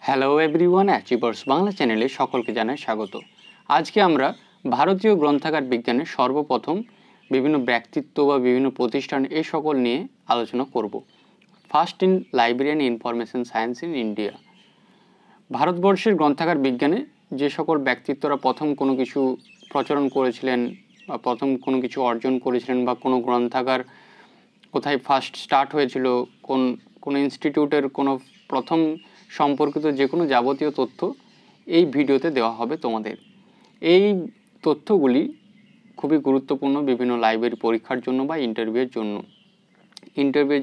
Hello everyone, achievers Bangla চ্যানেলে সকলকে জানাই স্বাগত। আজকে আমরা ভারতীয় গ্রন্থাগার বিজ্ঞানের সর্বপ্রথম বিভিন্ন ব্যক্তিত্ব বা বিভিন্ন প্রতিষ্ঠান এই সকল নিয়ে আলোচনা করব। First in librarian information science in India. ভারতবর্ষের গ্রন্থাগার বিজ্ঞানে যে সকল ব্যক্তিত্বরা প্রথম কোনো কিছু প্রচলন করেছিলেন বা প্রথম কোনো কিছু অর্জন করেছিলেন বা কোনো গ্রন্থাগার কোথায় ফার্স্ট স্টার্ট হয়েছিল, কোন ইনস্টিটিউটের কোনো প্রথম সম্পর্কিত যে কোনো যাবতীয় তথ্য এই ভিডিওতে দেওয়া হবে তোমাদের। এই তথ্যগুলি খুবই গুরুত্বপূর্ণ বিভিন্ন লাইব্রেরি পরীক্ষার জন্য বা ইন্টারভিউয়ের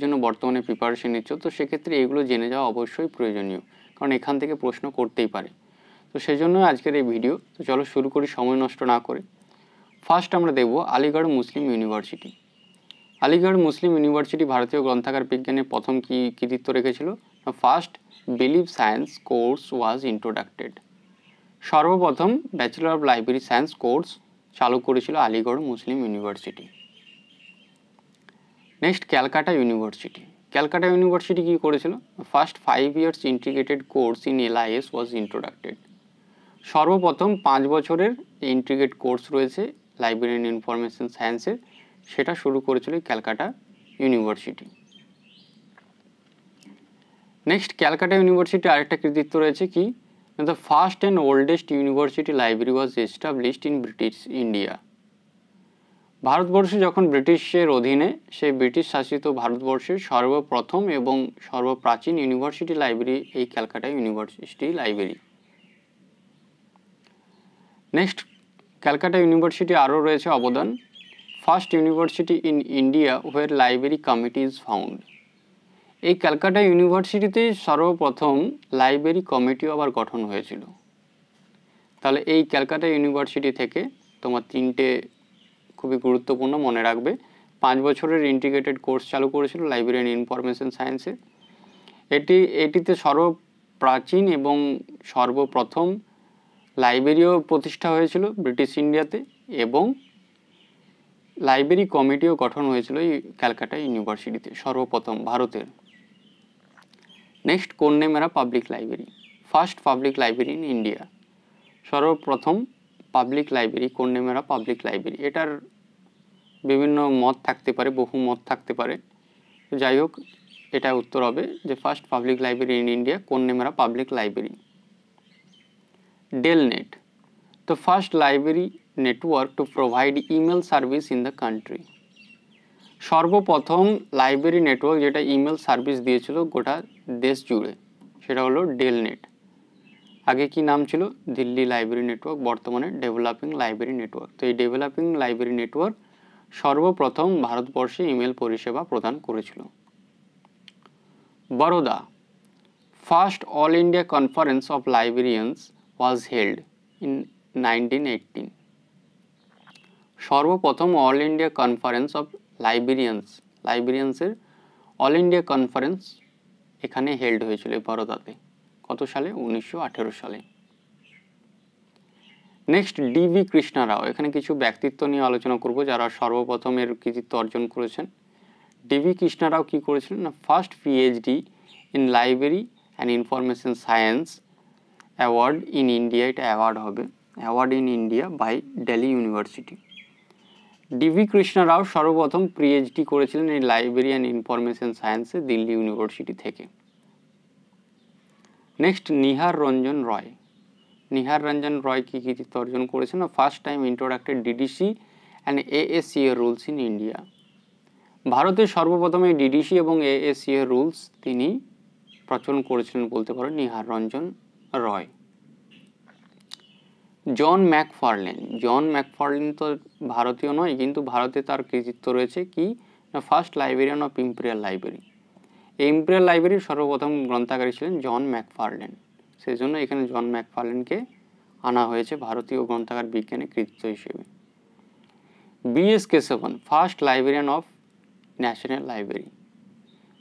জন্য বর্তমানে প্রিপারেশন নিচ্ছ, তো সেক্ষেত্রে এগুলো জেনে যাওয়া অবশ্যই প্রয়োজনীয়, কারণ এখান থেকে প্রশ্ন করতেই পারে। তো সেই জন্য আজকের এই ভিডিও। তো চলো শুরু করি সময় নষ্ট না করে। ফার্স্ট আমরা দেখব Aligarh Muslim University. Aligarh Muslim University ভারতীয় গ্রন্থাগার বিজ্ঞানে প্রথম কি কৃতিত্ব রেখেছিল? First BLib science course was introduced. সর্বপ্রথম bachelor of library science course চালু করেছিল Aligarh Muslim University. Next Calcutta University. Calcutta University কি করেছিল? First 5 years integrated course in LIS was introduced. সর্বপ্রথম 5 বছরের ইন্টিগ্রেটেড কোর্স রয়েছে লাইব্রেরিয়ান ইনফরমেশন সায়েন্সের, সেটা শুরু করেছিল Calcutta University. Next Calcutta University আরেকটা কৃতিত্ব রয়েছে কি, the first and oldest university library was established in British India. ভারতবর্ষে যখন ব্রিটিশের অধীনে, সেই ব্রিটিশ শাসিত ভারতবর্ষের সর্বপ্রথম এবং সর্বপ্রাচীন ইউনিভার্সিটি লাইব্রেরি এই Calcutta university library. Next Calcutta university আরও রয়েছে অবদান। First university in India where library committee is found. এই ক্যালকাটা ইউনিভার্সিটিতে সর্বপ্রথম লাইব্রেরি কমিটি আবার গঠন হয়েছিল। তাহলে এই ক্যালকাটা ইউনিভার্সিটি থেকে তোমার 3টে খুবই গুরুত্বপূর্ণ মনে রাখবে। 5 বছরের ইন্টিগ্রেটেড কোর্স চালু করেছিল লাইব্রেরিয়ান ইনফরমেশন সায়েন্সে। এটিতে সর্বপ্রাচীন এবং সর্বপ্রথম লাইব্রেরিও প্রতিষ্ঠা হয়েছিল ব্রিটিশ ইন্ডিয়াতে, এবং লাইব্রেরি কমিটিও গঠন হয়েছিল এই ক্যালকাটা ইউনিভার্সিটিতে সর্বপ্রথম ভারতের। Next Connemara public library. First public library in India. সর্বপ্রথম public library Connemara public library. এটার বিভিন্ন মত থাকতে পারে, বহু মত থাকতে পারে, যাই হোক এটা উত্তর হবে যে first public library in India Connemara public library. DELNET, the first library network to provide email service in the country. সর্বপ্রথম লাইব্রেরি নেটওয়ার্ক যেটা ইমেল সার্ভিস দিয়েছিল গোটা দেশ জুড়ে, সেটা হলো ডেলনেট। আগে কি নাম ছিল? দিল্লি লাইব্রেরি নেটওয়ার্ক, বর্তমানে ডেভেলপিং লাইব্রেরি নেটওয়ার্ক। তো এই ডেভেলপিং লাইব্রেরি নেটওয়ার্ক সর্বপ্রথম ভারতবর্ষে ইমেল পরিষেবা প্রদান করেছিল। Baroda, first all India conference of librarians was held in 1918। সর্বপ্রথম অল ইন্ডিয়া কনফারেন্স অফ লাইব্রেরিয়ান্সের অল ইন্ডিয়া কনফারেন্স এখানে হেল্ড হয়েছিল বরোদাতে। কত সালে? 1918 সালে। Next DV Krishna Rao. এখানে কিছু ব্যক্তিত্ব নিয়ে আলোচনা করব যারা সর্বপ্রথম এর কৃতিত্ব অর্জন করেছেন। ডিভি কৃষ্ণা রাও কী করেছিলেন না, first PhD in library and information science award in India, এটা অ্যাওয়ার্ড হবে, award in India by Delhi university. D V Krishna Rao সর্বপ্রথম পিএইচডি করেছিলেন এই লাইব্রেরি অ্যান্ড ইনফরমেশন সায়েন্সে দিল্লি ইউনিভার্সিটি থেকে। নেক্সট নিহার রঞ্জন রয়। নিহার রঞ্জন রয় কি কৃতিত্ব অর্জন করেছেন? First time introducted DDC and ASCA rules in India. ভারতের সর্বপ্রথম এই ডিডিসি এবং এএসসিএ রুলস তিনি প্রচলন করেছিলেন বলতে পারো নিহার রঞ্জন রয়। জন ম্যাকফার্লেন তো ভারতীয় নয়, কিন্তু ভারতে তার কৃতিত্ব রয়েছে কি, first librarian of imperial library. এই ইম্পেরিয়াল লাইব্রেরির সর্বপ্রথম গ্রন্থাগারী ছিলেন জন ম্যাকফার্লেন, সেই জন্য এখানে জন ম্যাকফার্লেনকে আনা হয়েছে ভারতীয় গ্রন্থাগার বিজ্ঞানের কৃতিত্ব হিসেবে। B S Keshavan, first librarian of national library.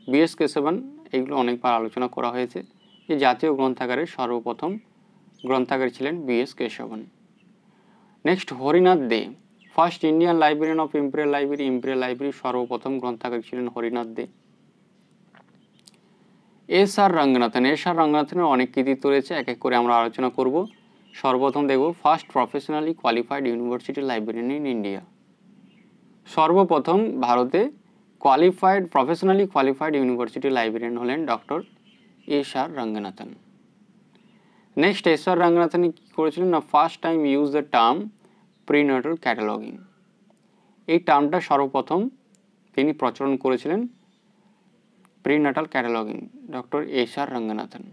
B S Keshavan, এগুলো অনেকবার আলোচনা করা হয়েছে যে জাতীয় গ্রন্থাগারের সর্বপ্রথম গ্রন্থাগারী ছিলেন B S Keshavan. Next Harinath De, first Indian librarian of imperial library. Imperial লাইব্রেরির সর্বপ্রথম গ্রন্থাগারী ছিলেন হরিনাথ দে। এস.আর. রঙ্গনাথন। এস.আর. রঙ্গনাথনের অনেক কৃতিত্ব রয়েছে, এক এক করে আমরা আলোচনা করব। সর্বপ্রথম দেখব first professionally qualified university librarian in India. সর্বপ্রথম ভারতে প্রফেশনালি কোয়ালিফাইড ইউনিভার্সিটি লাইব্রেরিয়ান হলেন ডক্টর এস.আর. রঙ্গনাথন। নেক্সট, এস.আর. রঙ্গনাথন কি করেছিলেন না, first time use the term prenatal cataloguing. এই টার্মটা সর্বপ্রথম তিনি প্রচলন করেছিলেন, prenatal cataloguing, doctor S R. Ranganathan.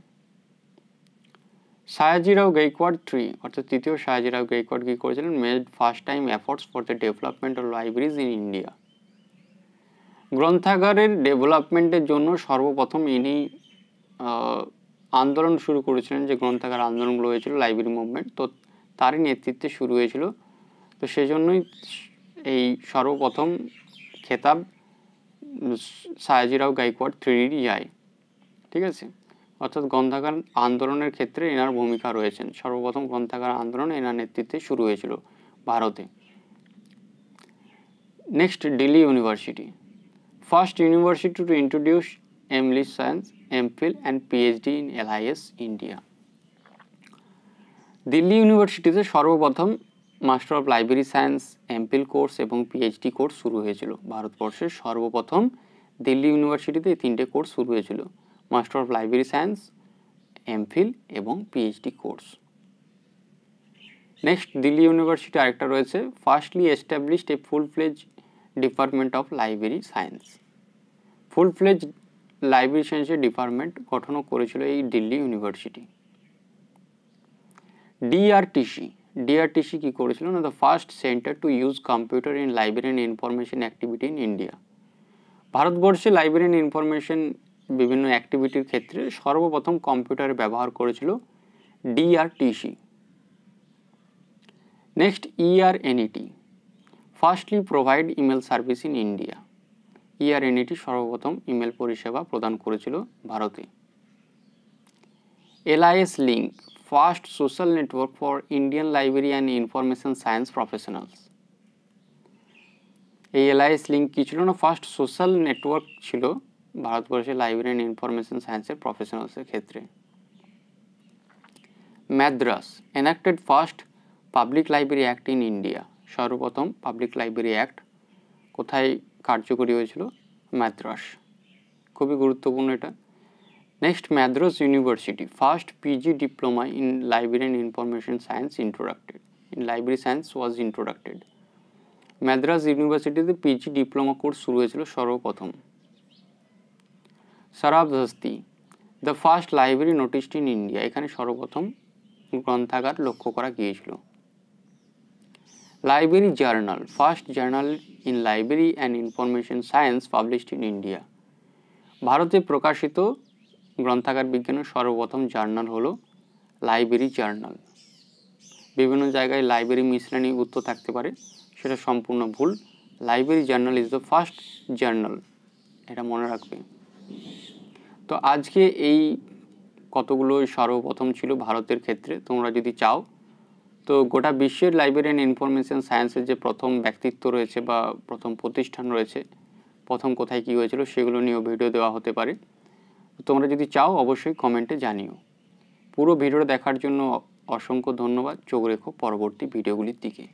Sayajirao Gaikwad III, অর্থাৎ তৃতীয় সায়াজিরাও গাইকোয়াড কি করেছিলেন, made first time efforts for the development of libraries in India. গ্রন্থাগারের ডেভেলপমেন্টের জন্য সর্বপ্রথম ইনি আন্দোলন শুরু করেছিলেন, যে গ্রন্থাগার আন্দোলনগুলো হয়েছিল, লাইব্রেরি মুভমেন্ট, তো তারই নেতৃত্বে শুরু হয়েছিল। তো সেজন্যই এই সর্বপ্রথম খেতাব সায়াজিরাও গাইকোয়াড IIIরই যায়, ঠিক আছে। অর্থাৎ গ্রন্থাগার আন্দোলনের ক্ষেত্রে এনার ভূমিকা রয়েছেন। সর্বপ্রথম গ্রন্থাগার আন্দোলন এনার নেতৃত্বে শুরু হয়েছিল ভারতে। Next, Delhi university, first university to introduce MLI science, MPhil and PhD in LIS India. Delhi ইউনিভার্সিটিতে সর্বপ্রথম master of library science, MPhil course এবং পিএইচডি কোর্স শুরু হয়েছিল। ভারতবর্ষের সর্বপ্রথম দিল্লি ইউনিভার্সিটিতে এই তিনটে কোর্স শুরু হয়েছিল, master of library science, MPhil এবং PhD course. Next, Delhi university আরেকটা রয়েছে, firstly established a full fledge department of library science. Full fledge library সায়েন্সের ডিপার্টমেন্ট গঠনও করেছিল এই দিল্লি ইউনিভার্সিটি। ডিআরটিসি কি করেছিল না, the first centre to use computer in library information activity in India. ভারতবর্ষে লাইব্রেরি ইনফরমেশন বিভিন্ন অ্যাক্টিভিটির ক্ষেত্রে সর্বপ্রথম কম্পিউটার ব্যবহার করেছিল DRTC. Next, ERNET, firstly provide email service in India. ERNET সর্বপ্রথম ইমেল পরিষেবা প্রদান করেছিল ভারতে। LIS link, first social network for Indian library and information science professionals. এই LIS লিঙ্ক কি ছিল না, ফার্স্ট সোশ্যাল নেটওয়ার্ক ছিল ভারতবর্ষের লাইব্রেরি অ্যান্ড ইনফরমেশন সায়েন্সের প্রফেশনালসের ক্ষেত্রে। Madras enacted first public library act in India. সর্বপ্রথম পাবলিক লাইব্রেরি অ্যাক্ট কোথায় কার্যকরী হয়েছিল, মাদ্রাস। খুবই গুরুত্বপূর্ণ এটা। Next, Madras university, first PG diploma in library and information science library science was introducted. Madras ইউনিভার্সিটিতে পিজি ডিপ্লোমা কোর্স শুরু হয়েছিল সর্বপ্রথম। সরাবধস্তি, the first library noticed in India, এখানে সর্বপ্রথম গ্রন্থাগার লক্ষ্য করা গিয়েছিল। Library journal, first journal in library and information science published in India. ভারতে প্রকাশিত গ্রন্থাগার বিজ্ঞানের সর্বপ্রথম জার্নাল হলো লাইব্রেরি জার্নাল। বিভিন্ন জায়গায় লাইব্রেরি মিসলেনি উত্তর থাকতে পারে, সেটা সম্পূর্ণ ভুল। Library journal is the first journal, এটা মনে রাখবে। তো আজকে এই কতগুলো সর্বপ্রথম ছিল ভারতের ক্ষেত্রে। তোমরা যদি চাও তো গোটা বিশ্বের লাইব্রেরি অ্যান্ড ইনফরমেশন সায়েন্সের যে প্রথম ব্যক্তিত্ব রয়েছে বা প্রথম প্রতিষ্ঠান রয়েছে, প্রথম কোথায় কী হয়েছিল সেগুলো নিয়েও ভিডিও দেওয়া হতে পারে। তোমরা যদি চাও অবশ্যই কমেন্টে জানিও। পুরো ভিডিওটা দেখার জন্য অসংখ্য ধন্যবাদ। চোখ রেখো পরবর্তী ভিডিওগুলির দিকে।